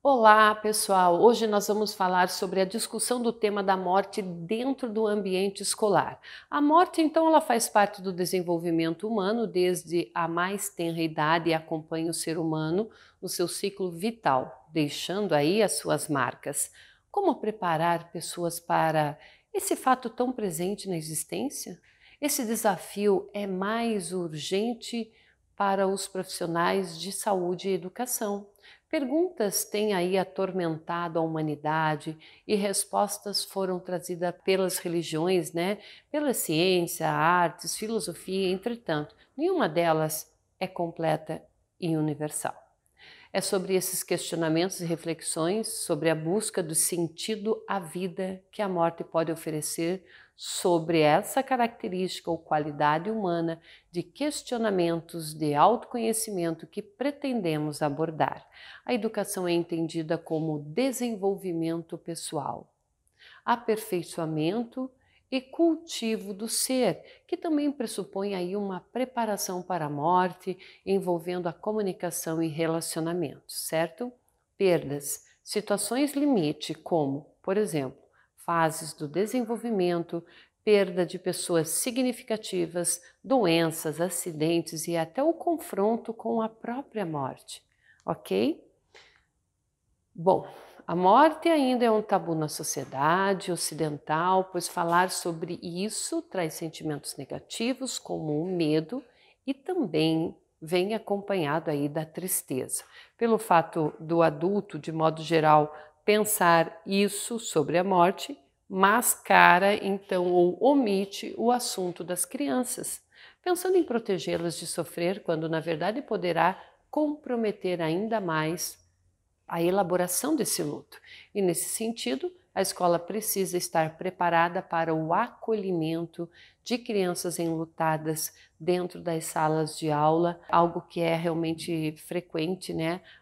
Olá, pessoal! Hoje nós vamos falar sobre a discussão do tema da morte dentro do ambiente escolar. A morte, então, ela faz parte do desenvolvimento humano desde a mais tenra idade e acompanha o ser humano no seu ciclo vital, deixando aí as suas marcas. Como preparar pessoas para esse fato tão presente na existência? Esse desafio é mais urgente para os profissionais de saúde e educação. Perguntas têm aí atormentado a humanidade e respostas foram trazidas pelas religiões, pela ciência, artes, filosofia, entretanto, nenhuma delas é completa e universal. É sobre esses questionamentos e reflexões sobre a busca do sentido à vida que a morte pode oferecer, sobre essa característica ou qualidade humana de questionamentos de autoconhecimento que pretendemos abordar. A educação é entendida como desenvolvimento pessoal, aperfeiçoamento e cultivo do ser, que também pressupõe aí uma preparação para a morte, envolvendo a comunicação e relacionamentos, certo? Perdas, situações limite, como, por exemplo, fases do desenvolvimento, perda de pessoas significativas, doenças, acidentes e até o confronto com a própria morte, ok? Bom, a morte ainda é um tabu na sociedade ocidental, pois falar sobre isso traz sentimentos negativos, como o medo, e também vem acompanhado aí da tristeza. Pelo fato do adulto, de modo geral, pensar isso sobre a morte, mascara então ou omite o assunto das crianças, pensando em protegê-las de sofrer, quando na verdade poderá comprometer ainda mais a elaboração desse luto. E nesse sentido, a escola precisa estar preparada para o acolhimento de crianças enlutadas dentro das salas de aula, algo que é realmente frequente,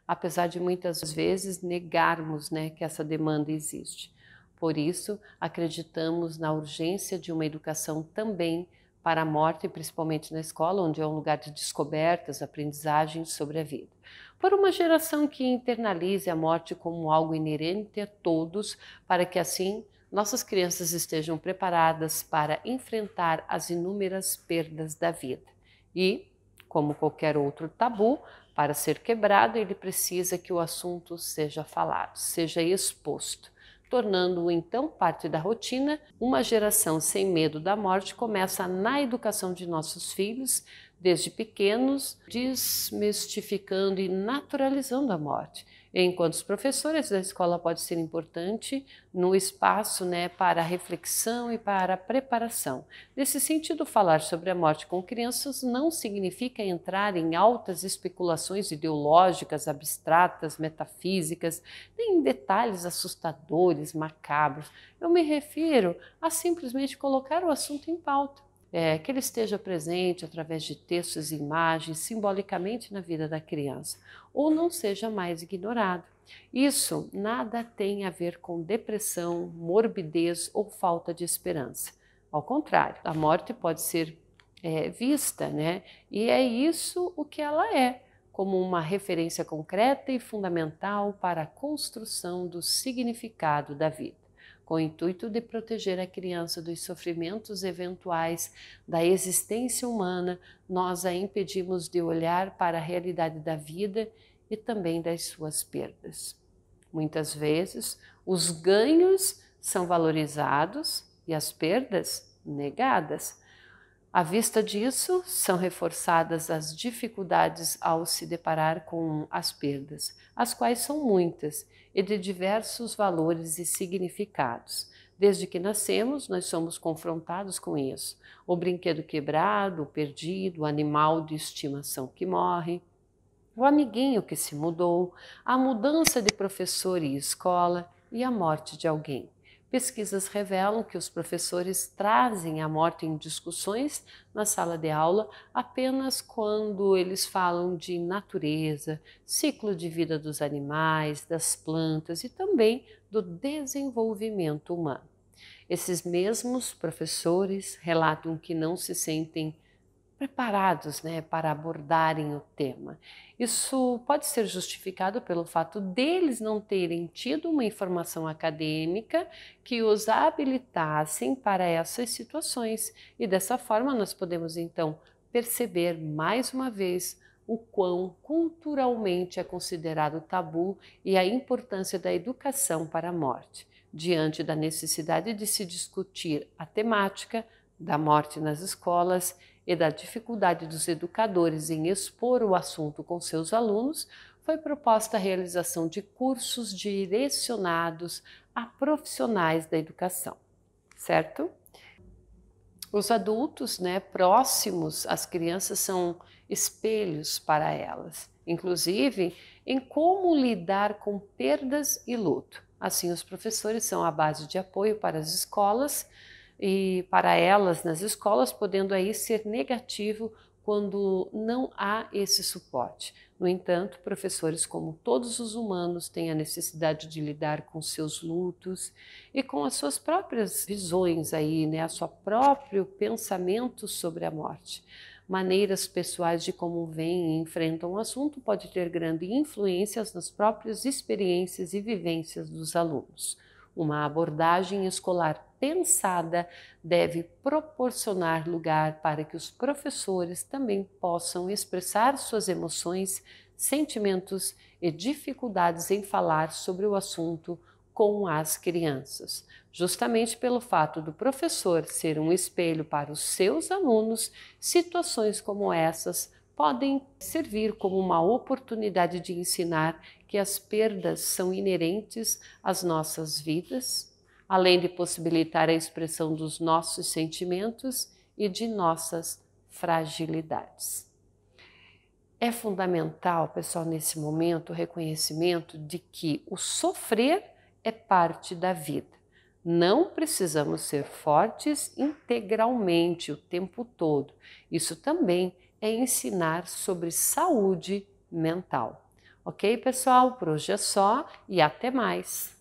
apesar de muitas vezes negarmos, que essa demanda existe. Por isso, acreditamos na urgência de uma educação também para a morte, principalmente na escola, onde é um lugar de descobertas, aprendizagens sobre a vida. Por uma geração que internalize a morte como algo inerente a todos, para que assim nossas crianças estejam preparadas para enfrentar as inúmeras perdas da vida. E, como qualquer outro tabu, para ser quebrado, ele precisa que o assunto seja falado, seja exposto, tornando-o então parte da rotina. Uma geração sem medo da morte começa na educação de nossos filhos, desde pequenos, desmistificando e naturalizando a morte. Enquanto os professores da escola pode ser importante no espaço para a reflexão e para a preparação. Nesse sentido, falar sobre a morte com crianças não significa entrar em altas especulações ideológicas, abstratas, metafísicas, nem em detalhes assustadores, macabros. Eu me refiro a simplesmente colocar o assunto em pauta. Que ele esteja presente através de textos e imagens simbolicamente na vida da criança, ou não seja mais ignorado. Isso nada tem a ver com depressão, morbidez ou falta de esperança. Ao contrário, a morte pode ser vista, e é isso o que ela é, como uma referência concreta e fundamental para a construção do significado da vida, com o intuito de proteger a criança dos sofrimentos eventuais da existência humana. Nós a impedimos de olhar para a realidade da vida e também das suas perdas. Muitas vezes, os ganhos são valorizados e as perdas negadas. À vista disso, são reforçadas as dificuldades ao se deparar com as perdas, as quais são muitas e de diversos valores e significados. Desde que nascemos, nós somos confrontados com isso. O brinquedo quebrado, o perdido, o animal de estimação que morre, o amiguinho que se mudou, a mudança de professor e escola e a morte de alguém. Pesquisas revelam que os professores trazem a morte em discussões na sala de aula apenas quando eles falam de natureza, ciclo de vida dos animais, das plantas e também do desenvolvimento humano. Esses mesmos professores relatam que não se sentem preparados, né, para abordarem o tema. Isso pode ser justificado pelo fato deles não terem tido uma informação acadêmica que os habilitassem para essas situações, e dessa forma nós podemos então perceber mais uma vez o quão culturalmente é considerado tabu e a importância da educação para a morte, diante da necessidade de se discutir a temática da morte nas escolas e da dificuldade dos educadores em expor o assunto com seus alunos. Foi proposta a realização de cursos direcionados a profissionais da educação, certo? Os adultos, né, próximos às crianças são espelhos para elas, inclusive em como lidar com perdas e luto. Assim, os professores são a base de apoio para as escolas e para elas nas escolas, podendo aí ser negativo quando não há esse suporte. No entanto, professores, como todos os humanos, têm a necessidade de lidar com seus lutos e com as suas próprias visões aí, né, a seu próprio pensamento sobre a morte. Maneiras pessoais de como veem e enfrentam o assunto pode ter grande influência nas próprias experiências e vivências dos alunos. Uma abordagem escolar pensada deve proporcionar lugar para que os professores também possam expressar suas emoções, sentimentos e dificuldades em falar sobre o assunto com as crianças. Justamente pelo fato do professor ser um espelho para os seus alunos, situações como essas podem servir como uma oportunidade de ensinar que as perdas são inerentes às nossas vidas, além de possibilitar a expressão dos nossos sentimentos e de nossas fragilidades. É fundamental, pessoal, nesse momento, o reconhecimento de que o sofrer é parte da vida. Não precisamos ser fortes integralmente o tempo todo. Isso também é ensinar sobre saúde mental. Ok, pessoal? Por hoje é só e até mais!